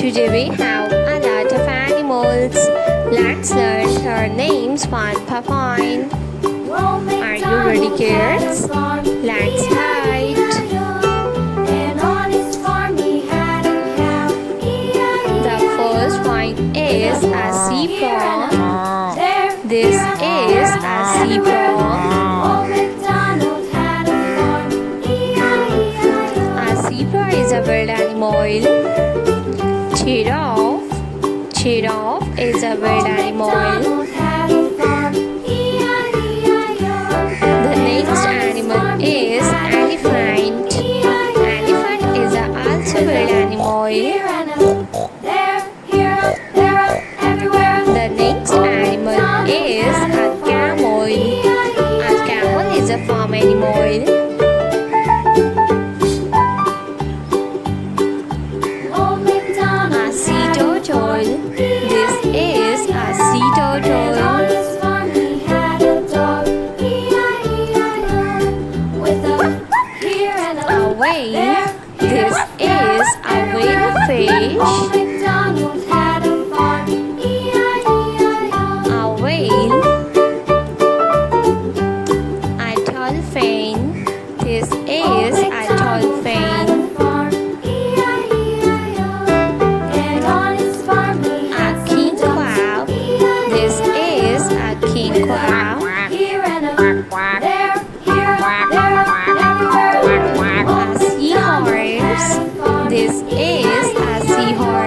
Today we have a lot of animals. Let's learn their names one by one. Are you ready, kids? Let's start. The first one is a zebra. This is a zebra. A zebra is a wild animal. Giraffe is a wild animal. The next animal is elephant. Elephant is also a wild animal. The next animal is a camel. A camel is a farm animal. This is a sea turtle. A whale. This is a whale fish. A whale. A dolphin. This is a dolphin. King crab. A seahorse. This is a seahorse.